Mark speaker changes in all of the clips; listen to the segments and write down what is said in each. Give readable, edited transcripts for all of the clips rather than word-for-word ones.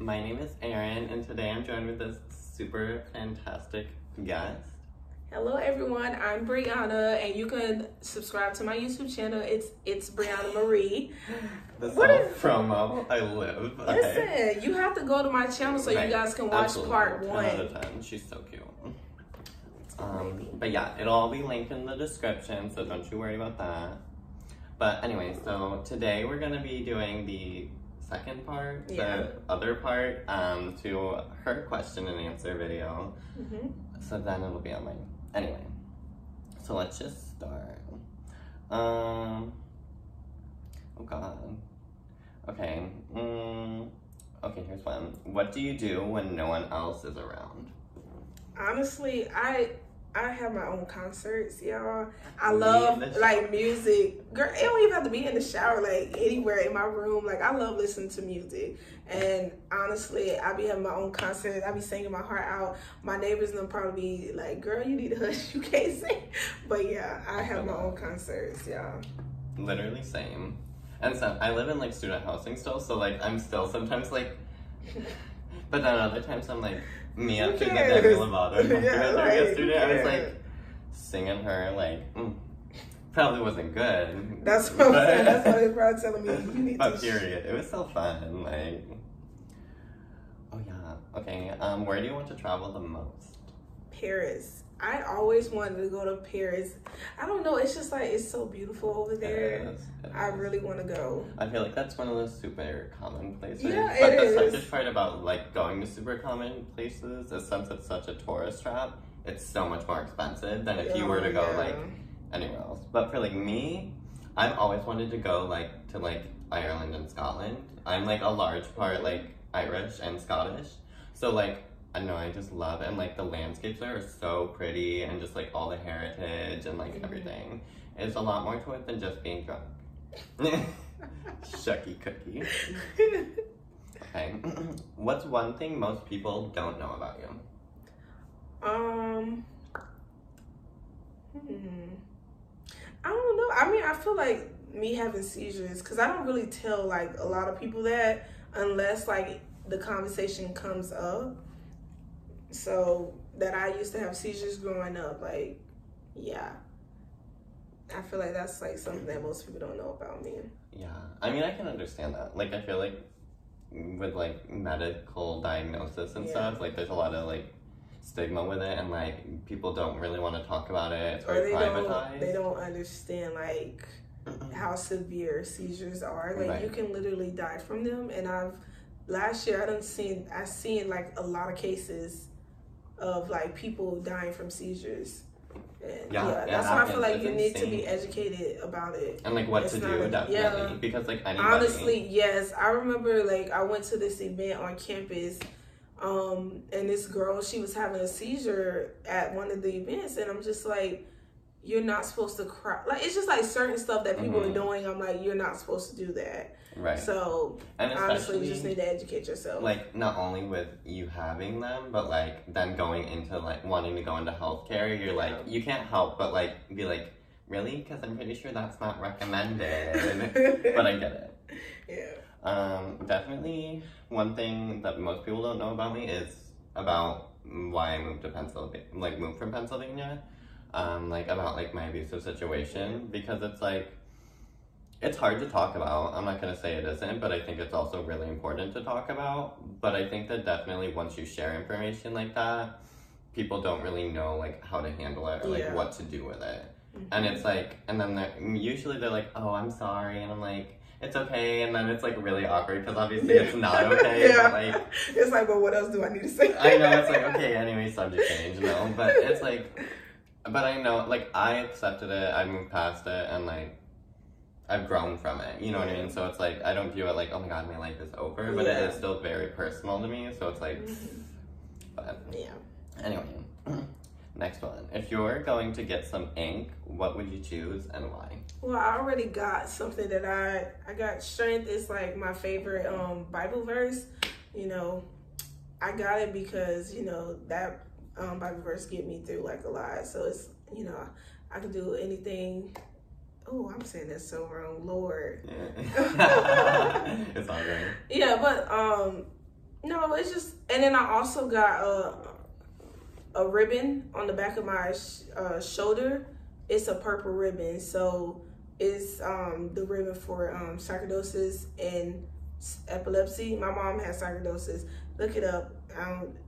Speaker 1: My name is Erin, and today I'm joined with this super fantastic guest.
Speaker 2: Hello everyone, I'm Briana, and you can subscribe to my YouTube channel. It's Briana Marie.
Speaker 1: This is all promo. I live. Okay.
Speaker 2: Listen, you have to go to my channel so you guys can watch part 1.
Speaker 1: 10 out of 10. She's so cute. But yeah, it'll all be linked in the description, so don't you worry about that. But anyway, so today we're gonna be doing the second part, the other part, to her question and answer video. So then it'll be online. Anyway, so let's just start. Oh god. Okay. Okay, here's one. What do you do when no one else is around?
Speaker 2: Honestly, I have my own concerts, y'all. I love like music. Girl, it don't even have to be in the shower, like anywhere in my room. Like I love listening to music. And honestly, I be having my own concerts. I be singing my heart out. My neighbors will probably be like, girl, you need to hush, you can't sing. But yeah, I have my own concerts, y'all.
Speaker 1: Literally same. And so I live in like student housing still, so like I'm still sometimes like, but then other times I'm like, me after the Demi Lovato during a student, I was like singing her like probably wasn't good.
Speaker 2: That's what I'm saying. That's what it's probably telling me. You need
Speaker 1: but period, it was so fun. Like, oh yeah, okay. Where do you want to travel the most?
Speaker 2: Paris. I always wanted to go to Paris. I don't know. It's just like it's so beautiful over there. It is. I really want to go.
Speaker 1: I feel like that's one of those super common places.
Speaker 2: Yeah,
Speaker 1: but
Speaker 2: it is.
Speaker 1: The such part about like going to super common places is since it's such a tourist trap, it's so much more expensive than if you were to go like anywhere else. But for like me, I've always wanted to go like to like Ireland and Scotland. I'm like a large part like Irish and Scottish, so like. I know, I just love it, and like the landscapes there are so pretty, and just like all the heritage and like everything. It's a lot more to it than just being drunk. Shucky cookie. Okay, what's one thing most people don't know about you?
Speaker 2: I don't know. I mean, I feel like me having seizures, because I don't really tell like a lot of people that unless like the conversation comes up. So that I used to have seizures growing up, like, yeah. I feel like that's like something that most people don't know about me.
Speaker 1: Yeah, I mean, I can understand that. Like, I feel like with like medical diagnosis and stuff, like there's a lot of like stigma with it, and like people don't really want to talk about it. It's very privatized.
Speaker 2: They don't understand like how severe seizures are. Like you can literally die from them. And last year I seen like a lot of cases of like people dying from seizures. And that's why I feel like you need to be educated about it.
Speaker 1: And like what to do, definitely. Because like anybody.
Speaker 2: Honestly, yes. I remember like I went to this event on campus, and this girl, she was having a seizure at one of the events, and I'm just like, you're not supposed to cry. Like it's just like certain stuff that people are doing. I'm like, you're not supposed to do that.
Speaker 1: Right.
Speaker 2: So
Speaker 1: and
Speaker 2: honestly, you just need to educate yourself.
Speaker 1: Like not only with you having them, but like then going into like wanting to go into healthcare, you're like you can't help but like be like, really? Because I'm pretty sure that's not recommended. But I get it.
Speaker 2: Yeah.
Speaker 1: Definitely one thing that most people don't know about me is about why I moved to Pennsylvania. Like moved from Pennsylvania. Like about like my abusive situation, because it's like it's hard to talk about. I'm not gonna say it isn't, but I think it's also really important to talk about. But I think that definitely once you share information like that, people don't really know like how to handle it or like what to do with it. And it's like, and then usually they're like, oh, I'm sorry, and I'm like, it's okay, and then it's like really awkward because obviously it's not okay. But like,
Speaker 2: it's like, but what else do I need to say?
Speaker 1: I know, it's like, okay, anyway, subject change, no, but it's like, but I know, like, I accepted it, I moved past it, and like, I've grown from it, you know what I mean? So it's like, I don't view it like, oh my god, my life is over, but it is still very personal to me, so it's like, but anyway, next one. If you're going to get some ink, what would you choose and why?
Speaker 2: Well, I already got something that I got. Strength is like my favorite Bible verse. You know, I got it because, you know, that Bible verse get me through like a lot. So it's, you know, I can do anything. Oh, I'm saying that so wrong, Lord.
Speaker 1: Yeah. It's all right.
Speaker 2: Yeah, but No, it's just, and then I also got a ribbon on the back of my shoulder. It's a purple ribbon, so it's the ribbon for sarcoidosis and epilepsy. My mom has sarcoidosis. Look it up.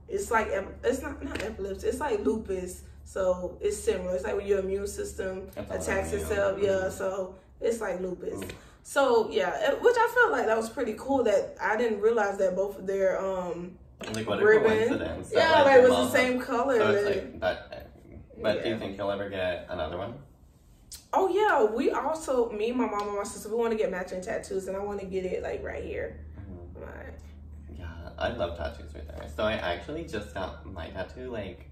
Speaker 2: It's like, it's not epilepsy. It's like lupus. So it's similar. It's like when your immune system attacks itself. Yeah. So it's like lupus. So yeah, which I felt like that was pretty cool. That I didn't realize that both of their
Speaker 1: like what a
Speaker 2: ribbon,
Speaker 1: coincidence.
Speaker 2: yeah, like it was the same color.
Speaker 1: So it's like that. But do you think you'll ever get another one?
Speaker 2: Oh yeah, we also, me, my mom, and my sister, we want to get matching tattoos, and I want to get it like right here. Right.
Speaker 1: Yeah, I love tattoos right there. So I actually just got my tattoo like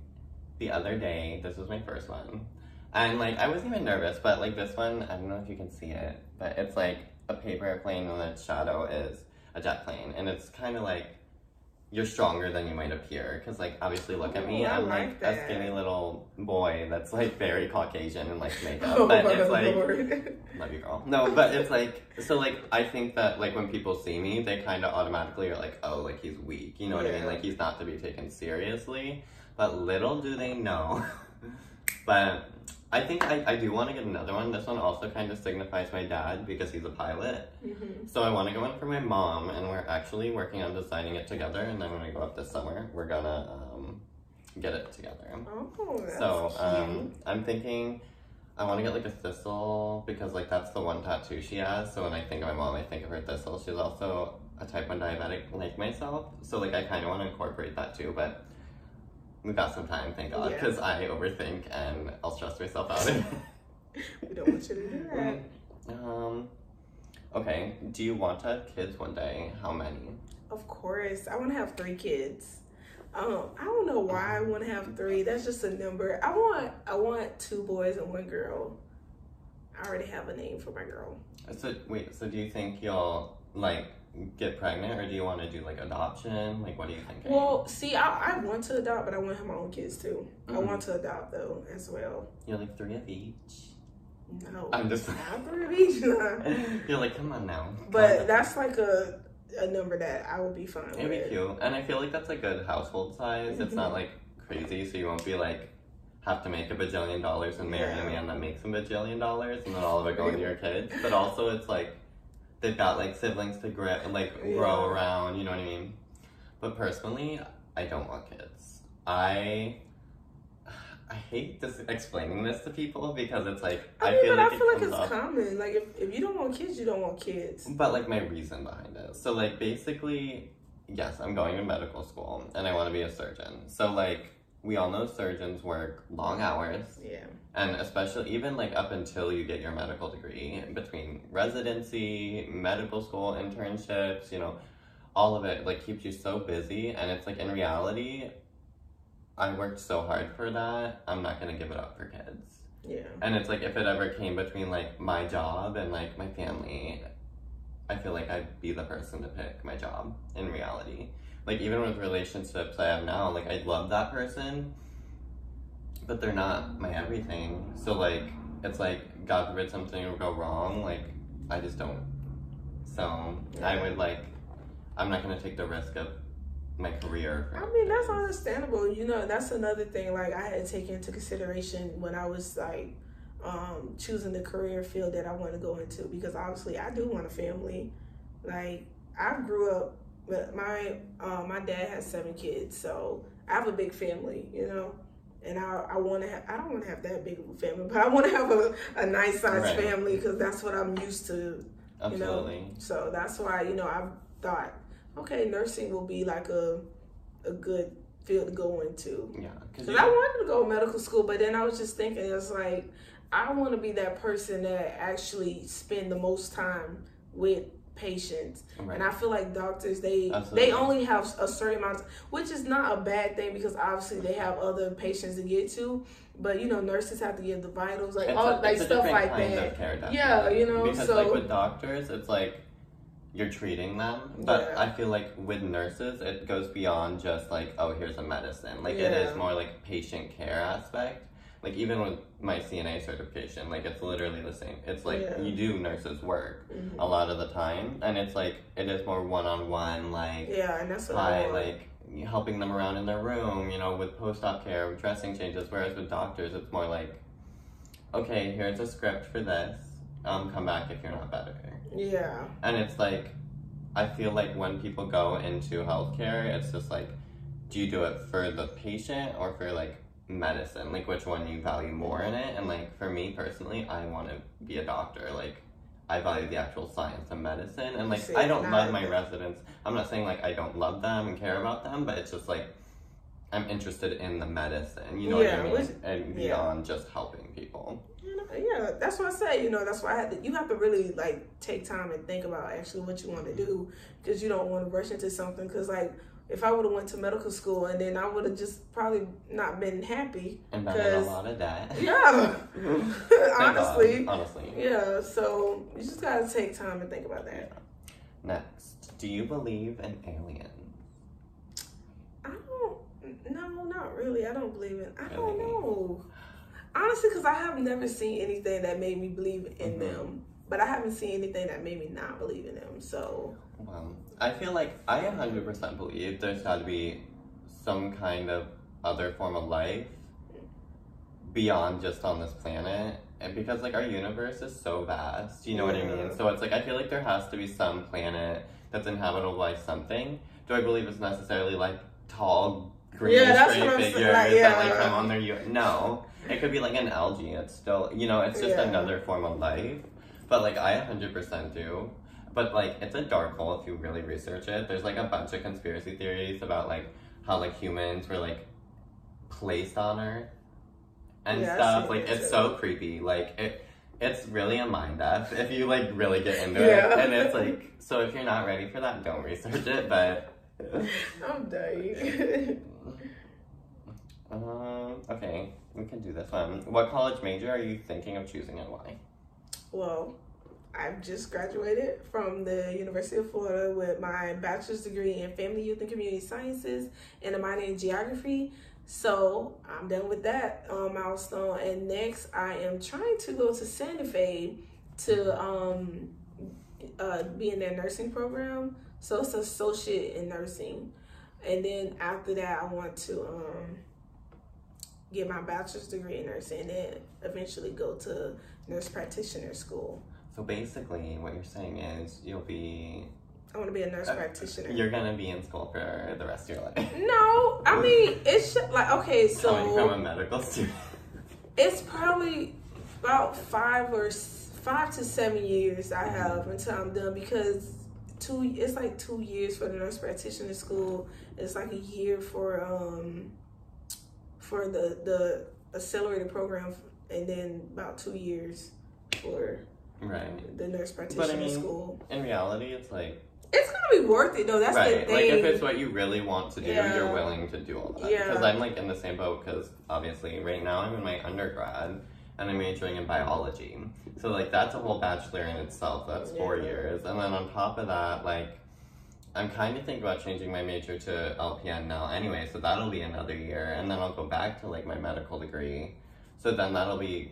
Speaker 1: the other day. This was my first one. And like I wasn't even nervous, but like this one, I don't know if you can see it, but it's like a paper airplane and its shadow is a jet plane. And it's kind of like you're stronger than you might appear. Because like obviously look at me, I'm like a skinny little boy that's like very Caucasian and like makeup.
Speaker 2: Oh,
Speaker 1: but it's like,
Speaker 2: Lord.
Speaker 1: Love you girl. No, but it's like, so like I think that like when people see me, they kind of automatically are like, oh, like he's weak. You know what I mean? Like he's not to be taken seriously. But little do they know. But I think I do want to get another one. This one also kind of signifies my dad because he's a pilot. So I want to get one for my mom, and we're actually working on designing it together. And then when we go up this summer, we're gonna get it together.
Speaker 2: Oh, that's
Speaker 1: so I'm thinking I want to get like a thistle because like that's the one tattoo she has. So when I think of my mom, I think of her thistle. She's also a type 1 diabetic like myself. So like I kind of want to incorporate that too, but we've got some time, thank God, because I overthink and I'll stress myself out.
Speaker 2: We don't want you to do that.
Speaker 1: Okay, do you want to have kids one day? How many?
Speaker 2: Of course. I want to have 3 kids. I don't know why I want to have 3. That's just a number. I want 2 boys and 1 girl. I already have a name for my girl.
Speaker 1: So wait, so do you think you'll like get pregnant, or do you want to do like adoption? Like what are you thinking?
Speaker 2: Well, see, I want to adopt, but I want to have my own kids too. I want to adopt though as well.
Speaker 1: You're like 3 of each?
Speaker 2: No,
Speaker 1: I'm just
Speaker 2: not 3 of each.
Speaker 1: You're like, come on now.
Speaker 2: But that's like a number that I would be fine with.
Speaker 1: It'd be cute, and I feel like that's a good household size. It's not like crazy, so you won't be like have to make $1 bajillion and marry a man that makes $1 bajillion, and then all of it going to your kids. But also, it's like they've got like siblings to grow around, you know what I mean? But personally, I don't want kids. I hate this explaining this to people because it's like I feel like
Speaker 2: it's common. Like if you don't want kids, you don't want kids.
Speaker 1: But like my reason behind it. So like basically, yes, I'm going to medical school and I want to be a surgeon. So like we all know surgeons work long hours.
Speaker 2: Yeah.
Speaker 1: And especially even like up until you get your medical degree, between residency, medical school, internships, you know, all of it like keeps you so busy. And it's like in reality, I worked so hard for that, I'm not gonna give it up for kids.
Speaker 2: Yeah.
Speaker 1: And it's like if it ever came between like my job and like my family, I feel like I'd be the person to pick my job in reality. Like even with relationships I have now, like I love that person, but they're not my everything. So like it's like God forbid something would go wrong, like I just don't. So I would like, I'm not gonna take the risk of my career.
Speaker 2: I mean, that's understandable. You know, that's another thing like I had to take into consideration when I was like choosing the career field that I want to go into, because obviously I do want a family. Like I grew up, my dad has 7 kids, so I have a big family, you know, and I want to have, I don't want to have that big of a family, but I want to have a nice sized family because that's what I'm used to.
Speaker 1: Absolutely.
Speaker 2: You know? So that's why, you know, I thought, okay, nursing will be like a good field to go into.
Speaker 1: Yeah.
Speaker 2: Because I wanted to go to medical school, but then I was just thinking, it's like, I want to be that person that actually spend the most time with patients. Right. And I feel like doctors, they only have a certain amount, which is not a bad thing because obviously they have other patients to get to. But you know, nurses have to give the vitals, like all like stuff like that. Yeah, you know,
Speaker 1: because like with doctors, it's like you're treating them, but I feel like with nurses, it goes beyond just like, oh, here's a medicine. Like it is more like patient care aspect. like even with my CNA certification, like it's literally the same. It's like you do nurses work a lot of the time, and it's like it is more one-on-one, like
Speaker 2: and that's what
Speaker 1: like helping them around in their room, you know, with post-op care, with dressing changes. Whereas with doctors, it's more like, okay, here's a script for this. Come back if you're not better.
Speaker 2: Yeah.
Speaker 1: And it's like, I feel like when people go into healthcare, it's just like, do you do it for the patient or for like medicine? Like which one you value more in it? And like for me personally, I want to be a doctor. Like I value the actual science of medicine, and like I don't love my residents. I'm not saying like I don't love them and care about them, but it's just like I'm interested in the medicine, you know what I mean? And beyond just helping people.
Speaker 2: Yeah, that's what I say. You know, that's why you have to really like take time and think about actually what you want to do, because you don't want to rush into something. Because like if I would have went to medical school and then I would have just probably not been happy
Speaker 1: and been in a lot of debt.
Speaker 2: Yeah, honestly.
Speaker 1: Yeah,
Speaker 2: so you just gotta take time and think about that.
Speaker 1: Next, do you believe in aliens?
Speaker 2: No, not really. I don't believe in. I don't know. Honestly, because I have never seen anything that made me believe in them, but I haven't seen anything that made me not believe in them. So,
Speaker 1: well, I feel like I 100% believe there's got to be some kind of other form of life beyond just on this planet, and because like our universe is so vast, you know what I mean? So it's like I feel like there has to be some planet that's inhabitable by something. Do I believe it's necessarily like tall, green, straight figures that like come on their no. It could be like an algae. It's still, you know, it's just another form of life. But like I 100% do. But like it's a dark hole if you really research it. There's like a bunch of conspiracy theories about like how like humans were like placed on Earth and stuff. Like it's so creepy. Like it's really a mind F if you like really get into it. And it's like, so if you're not ready for that, don't research it. But
Speaker 2: I'm dying.
Speaker 1: Okay, we can do this one. What college major are you thinking of choosing and why?
Speaker 2: Well, I've just graduated from the University of Florida with my bachelor's degree in Family, Youth, and Community Sciences and a minor in Geography. So I'm done with that milestone. And next, I am trying to go to Santa Fe to be in their nursing program. So it's associate in nursing. And then after that, I want to get my bachelor's degree in nursing and then eventually go to nurse practitioner school.
Speaker 1: So basically what you're saying is I
Speaker 2: want to be a nurse practitioner.
Speaker 1: You're going to be in school for the rest of your life.
Speaker 2: No, I mean, it's like, okay, so.
Speaker 1: Coming from a medical student.
Speaker 2: It's probably about 5 to 7 years I have until I'm done, because it's like 2 years for the nurse practitioner school. It's like a year for the accelerated program, and then about 2 years for the nurse practitioner school.
Speaker 1: In reality, it's like
Speaker 2: it's gonna be worth it though. That's the thing.
Speaker 1: Like if it's what you really want to do, you're willing to do all that. Because I'm like in the same boat. Because obviously, right now I'm in my undergrad and I'm majoring in biology. So like that's a whole bachelor in itself. That's 4 years, and then on top of that, like I'm kind of thinking about changing my major to LPN now anyway, so that'll be another year, and then I'll go back to like my medical degree. So then that'll be,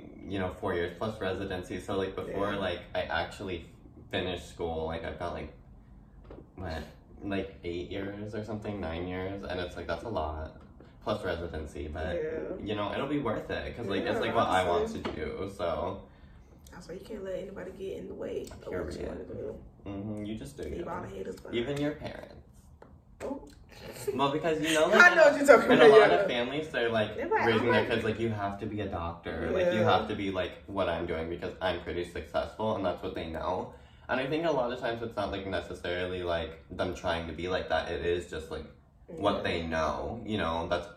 Speaker 1: 4 years plus residency. So like before like I actually finish school, like I've got like 8 years or something, 9 years, and it's like that's a lot plus residency, but it'll be worth it because like it's like what I want to do. So
Speaker 2: that's why you can't let anybody get in the way of what you want to do.
Speaker 1: You just do.
Speaker 2: Leave all the haters behind.
Speaker 1: Even your parents.
Speaker 2: Oh.
Speaker 1: Well, because like,
Speaker 2: I know what you're talking about.
Speaker 1: In a lot of families, they're like raising their kids like you have to be a doctor, like you have to be like what I'm doing because I'm pretty successful, and that's what they know. And I think a lot of times it's not like necessarily like them trying to be like that. It is just like what they know. That's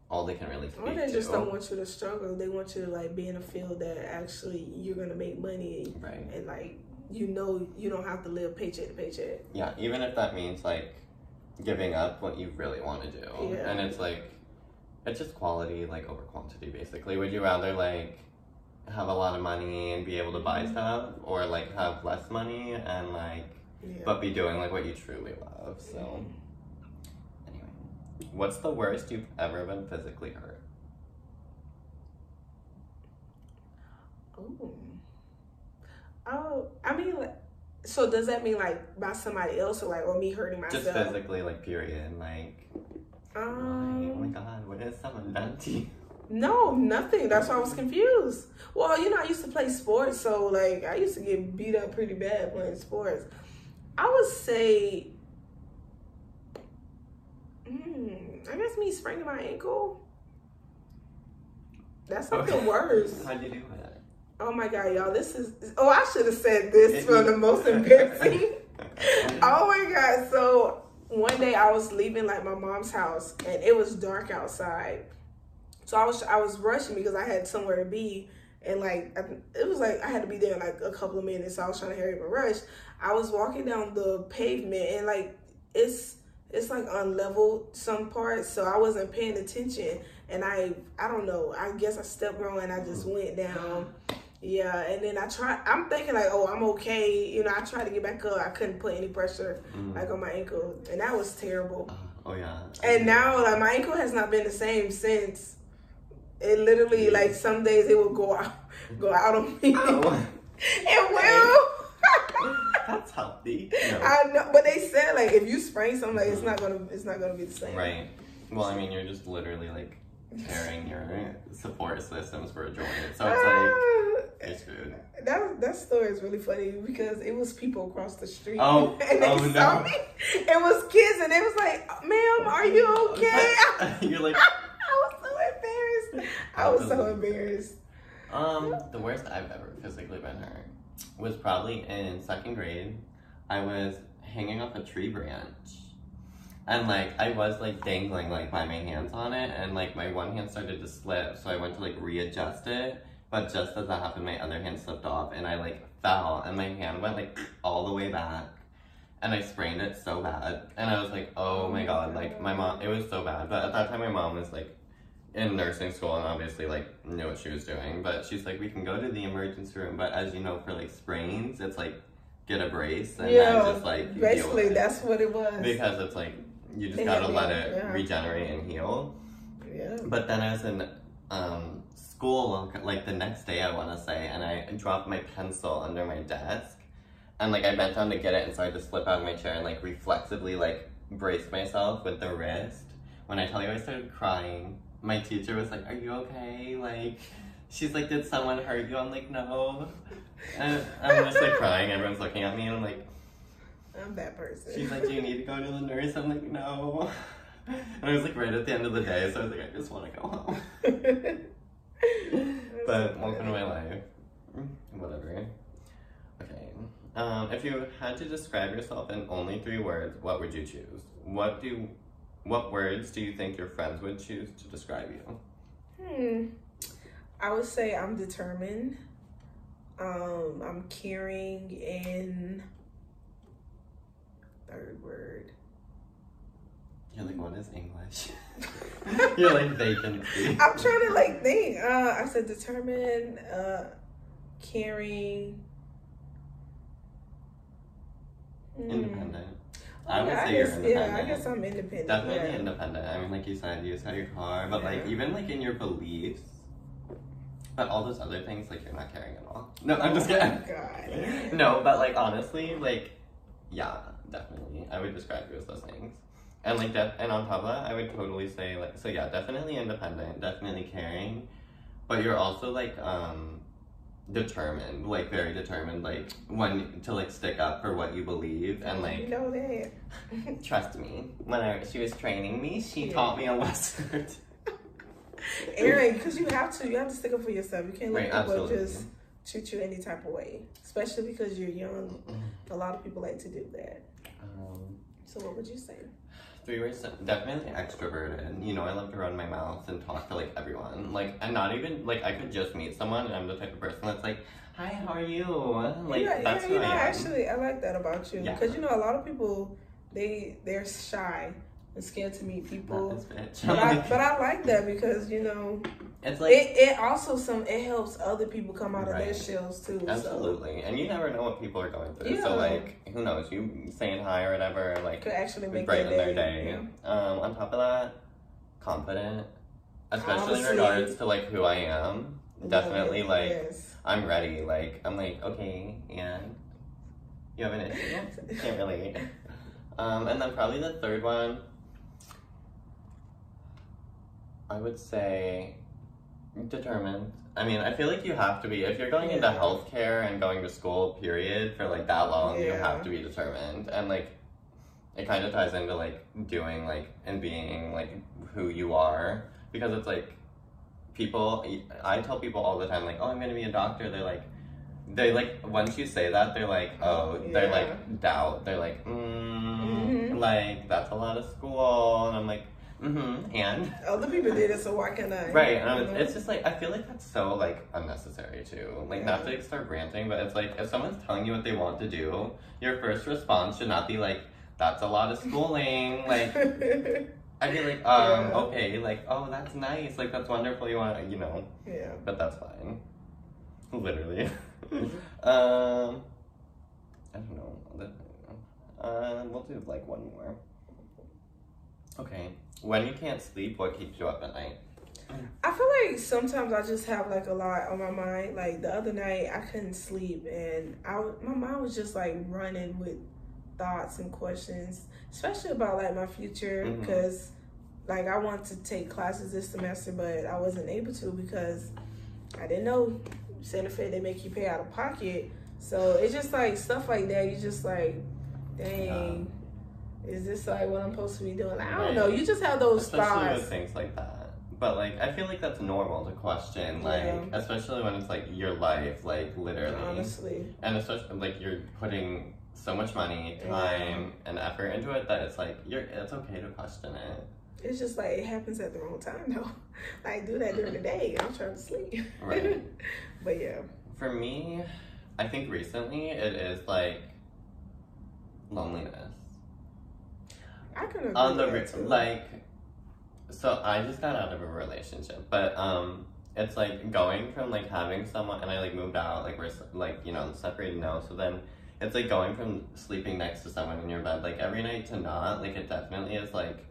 Speaker 1: all they can really speak to.
Speaker 2: Or they just don't want you to struggle. They want you to like be in a field that actually you're gonna make money, and like you don't have to live paycheck to paycheck.
Speaker 1: Yeah, even if that means like giving up what you really want to do. And it's like it's just quality like over quantity basically. Would you rather like have a lot of money and be able to buy stuff, or like have less money and like but be doing like what you truly love? So anyway, what's the worst you've ever been physically hurt?
Speaker 2: Ooh. Oh, I mean, like, so does that mean like by somebody else or me hurting myself?
Speaker 1: Just physically, like, period. Like, why? Oh my God, what has someone done to you?
Speaker 2: No, nothing. That's why I was confused. Well, I used to play sports, so like I used to get beat up pretty bad playing sports. I would say, I guess me spraining my ankle. That's something worse.
Speaker 1: How'd you do it?
Speaker 2: Oh my God, y'all, I should have said this for the most embarrassing. Oh my God. So one day I was leaving like my mom's house and it was dark outside. So I was rushing because I had somewhere to be. And like, it was like I had to be there in like a couple of minutes. So I was trying to hurry up and rush. I was walking down the pavement and like, it's like unleveled some parts. So I wasn't paying attention. And I don't know, I guess I stepped wrong and I just went down. Yeah, and then I'm thinking like, oh, I'm okay. I tried to get back up. I couldn't put any pressure like on my ankle. And that was terrible.
Speaker 1: Oh yeah.
Speaker 2: And now like my ankle has not been the same since. It literally like some days it will go out on me.
Speaker 1: Oh.
Speaker 2: It will.
Speaker 1: That's healthy. No.
Speaker 2: I know, but they said like if you sprain something, like it's not gonna be the same.
Speaker 1: Right. Well, I mean, you're just literally like tearing your support systems for a joint, so it's like it's good.
Speaker 2: That story is really funny because it was people across the street.
Speaker 1: Oh,
Speaker 2: and they saw me. It was kids, and they was like, "Ma'am, are you okay?"
Speaker 1: You're like,
Speaker 2: I was so embarrassed. I was so embarrassed.
Speaker 1: The worst I've ever physically been hurt was probably in 2nd grade. I was hanging off a tree branch. And like I was like dangling like by my hands on it, and like my one hand started to slip, so I went to like readjust it, but just as that happened my other hand slipped off and I like fell and my hand went like all the way back and I sprained it so bad. And I was like, oh my God, like my mom, it was so bad. But at that time my mom was like in nursing school and obviously like knew what she was doing, but she's like, we can go to the emergency room, but as you know, for like sprains it's like get a brace and then just like
Speaker 2: basically that's what it was,
Speaker 1: because it's like you just gotta let it regenerate and heal.
Speaker 2: Yeah.
Speaker 1: But then I was in school like the next day I want to say, and I dropped my pencil under my desk, and like I bent down to get it, and so I just slipped out of my chair and like reflexively like braced myself with the wrist. When I tell you I started crying, my teacher was like, "Are you okay?" Like she's like, "Did someone hurt you?" I'm like, "No." And I'm just like crying. Everyone's looking at me, and I'm like,
Speaker 2: I'm that person.
Speaker 1: She's like, do you need to go to the nurse? I'm like, no. And I was like right at the end of the day, so I was like, I just want to go home. But welcome to my life. Whatever. Okay. If you had to describe yourself in only 3 words, what would you choose? What words do you think your friends would choose to describe you?
Speaker 2: I would say I'm determined. I'm caring, and 3rd word.
Speaker 1: You're like, what is English? You're like vacancy.
Speaker 2: I'm trying to like think. I said determined, caring,
Speaker 1: independent. I would say you're independent.
Speaker 2: Yeah, I guess I'm independent.
Speaker 1: Definitely independent. I mean, like you said, you just have your car, but like even like in your beliefs, but all those other things, like you're not caring at all. No, I'm just kidding.
Speaker 2: Oh God.
Speaker 1: No, but like honestly, like yeah, definitely, I would describe you as those things. And like and on top of that, I would totally say like, so yeah, definitely independent, definitely caring, but you're also like determined, like very determined, like when to like stick up for what you believe, and like
Speaker 2: you know that.
Speaker 1: Trust me, when she was training me, she taught me a lesson.
Speaker 2: Aaron, because you have to stick up for yourself. You can't let people
Speaker 1: absolutely.
Speaker 2: just treat you any type of way, especially because you're young. A lot of people like to do that. So what would you say?
Speaker 1: 3 words, definitely extroverted. You know, I love to run my mouth and talk to like everyone. Like, and not even like I could just meet someone and I'm the type of person that's like, hi, how are you? Like that's who I am.
Speaker 2: Actually, I like that about you because you know a lot of people they're shy and scared to meet people. But I like that because you know
Speaker 1: it's like
Speaker 2: it also it helps other people come out of their shells too.
Speaker 1: Absolutely,
Speaker 2: so.
Speaker 1: And you never know what people are going through.
Speaker 2: Yeah.
Speaker 1: So like, who knows? You saying hi or whatever like
Speaker 2: could actually make
Speaker 1: brighten their day.
Speaker 2: Yeah.
Speaker 1: On top of that, confident, especially in regards to like who I am. definitely, like, yes. I'm ready. Like, I'm like, okay, and you have an issue? Can't relate. And then probably the third one, I would say determined. I mean, I feel like you have to be, if you're going into healthcare and going to school, period, for like that long, you have to be determined. And like, it kind of ties into like doing like, and being like who you are. Because it's like, I tell people all the time, like, oh, I'm going to be a doctor. They like, once you say that, they're like, oh, they're like, doubt. They're like, like, that's a lot of school. And I'm like, and
Speaker 2: other people did it, so why can't I?
Speaker 1: Right, and it's just like, I feel like that's so like unnecessary too. Like, not to like, start ranting, but it's like, if someone's telling you what they want to do, your first response should not be like, that's a lot of schooling. Like, I'd be like, okay, like, oh, that's nice, like, that's wonderful, you want, you know.
Speaker 2: Yeah.
Speaker 1: But that's fine. Literally. I don't know. We'll do like one more. Okay. When you can't sleep, what keeps you up at night?
Speaker 2: I feel like sometimes I just have like a lot on my mind. Like the other night, I couldn't sleep, and my mind was just like running with thoughts and questions, especially about like my future, because like I wanted to take classes this semester, but I wasn't able to because I didn't know Santa Fe, they make you pay out of pocket. So it's just like stuff like that. You just like, dang. Is this like what I'm supposed to be doing? Like, I don't know. You just have those
Speaker 1: especially
Speaker 2: thoughts.
Speaker 1: With things like that. But like, I feel like that's normal to question. Like, especially when it's like your life, like literally.
Speaker 2: Honestly.
Speaker 1: And especially like you're putting so much money, time, and effort into it that it's like it's okay to question it.
Speaker 2: It's just like it happens at the wrong time though. Like do that during the day. I'm trying to sleep.
Speaker 1: Right.
Speaker 2: But yeah.
Speaker 1: For me, I think recently it is like loneliness.
Speaker 2: I can agree
Speaker 1: on the
Speaker 2: with that too.
Speaker 1: Like, so I just got out of a relationship, but it's like going from like having someone, and I like moved out, like we're like, you know, separated now, so then it's like going from sleeping next to someone in your bed like every night to not, like it definitely is like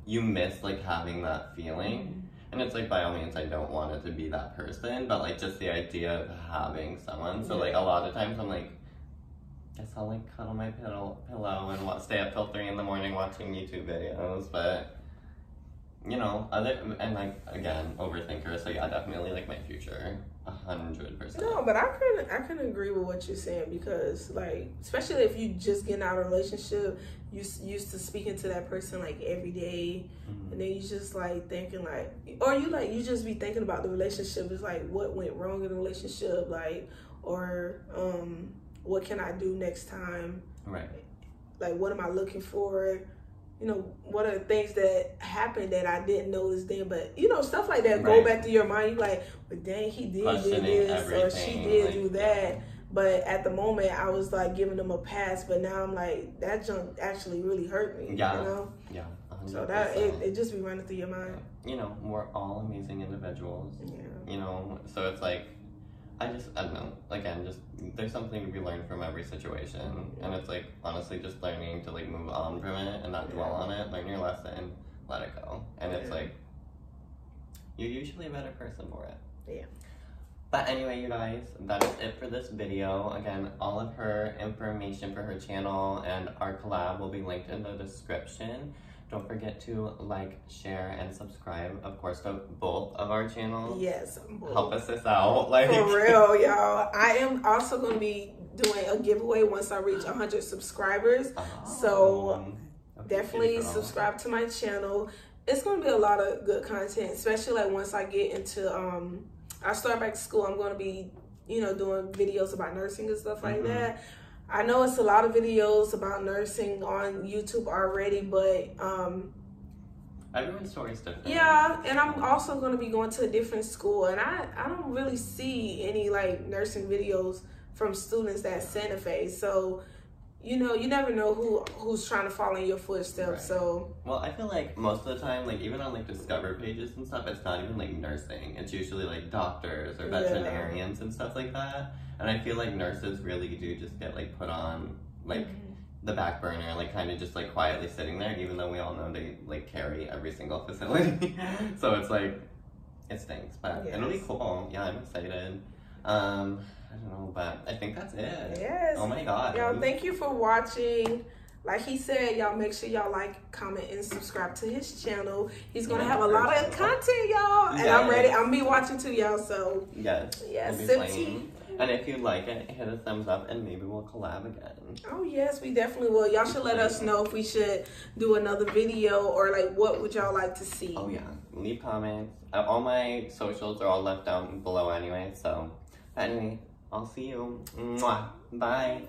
Speaker 1: you miss like having that feeling. And it's like, by all means, I don't want it to be that person, but like just the idea of having someone. So like a lot of times I'm like, guess I'll like cuddle my pillow and stay up till 3 in the morning watching YouTube videos. But you know, and like again, overthinker. So yeah, definitely like my future, 100%.
Speaker 2: No, but I can agree with what you're saying, because like, especially if you just getting out of a relationship, you used to speaking to that person like every day, and then you just like thinking like, or you just be thinking about the relationship. It's like what went wrong in the relationship, like, or what can I do next time?
Speaker 1: Right.
Speaker 2: Like, what am I looking for? You know, what are the things that happened that I didn't notice then? But, you know, stuff like that go back to your mind. You're like, but dang, he did do this, or she did like, do that. But at the moment, I was like giving them a pass. But now I'm like, that junk actually really hurt me.
Speaker 1: Yeah.
Speaker 2: You know?
Speaker 1: Yeah. 100%.
Speaker 2: So that it just be running through your mind.
Speaker 1: You know, we're all amazing individuals.
Speaker 2: Yeah.
Speaker 1: You know, so it's like, I don't know, again, just, there's something to be learned from every situation, and it's like, honestly, just learning to like move on from it and not dwell on it, learn your lesson, let it go, and it's like, you're usually a better person for it.
Speaker 2: Yeah.
Speaker 1: But anyway, you guys, that is it for this video. Again, all of her information for her channel and our collab will be linked in the description. Don't forget to like, share, and subscribe, of course, to both of our channels.
Speaker 2: Yes.
Speaker 1: Help us out. Like,
Speaker 2: for real, y'all. I am also going to be doing a giveaway once I reach 100 subscribers. So definitely subscribe to my channel. It's going to be a lot of good content, especially like once I get into, I start back to school. I'm going to be, you know, doing videos about nursing and stuff like that. I know it's a lot of videos about nursing on YouTube already, but
Speaker 1: everyone's story is different.
Speaker 2: Yeah, and I'm also going to be going to a different school, and I don't really see any like nursing videos from students at Santa Fe. So, you know, you never know who's trying to follow in your footsteps. Right. So,
Speaker 1: well, I feel like most of the time, like even on like Discover pages and stuff, it's not even like nursing. It's usually like doctors or veterinarians and stuff like that. And I feel like nurses really do just get like put on like the back burner, like kind of just like quietly sitting there, even though we all know they like carry every single facility. So it's like, it stinks, but it'll be cool. Yeah, I'm excited. I don't know, but I think that's it.
Speaker 2: Yes.
Speaker 1: Oh my god.
Speaker 2: Y'all, thank you for watching. Like he said, y'all make sure y'all like, comment, and subscribe to his channel. He's gonna have a lot of content, y'all. And I'm ready. I'm gonna be watching too, y'all. So
Speaker 1: yes,
Speaker 2: sip tea.
Speaker 1: And if you like it, hit a thumbs up, and maybe we'll collab again.
Speaker 2: Oh yes, we definitely will. Y'all should let us know if we should do another video, or like what would y'all like to see.
Speaker 1: Oh yeah, leave comments. All my socials are all left down below anyway. So anyway, I'll see you. Mwah. Bye.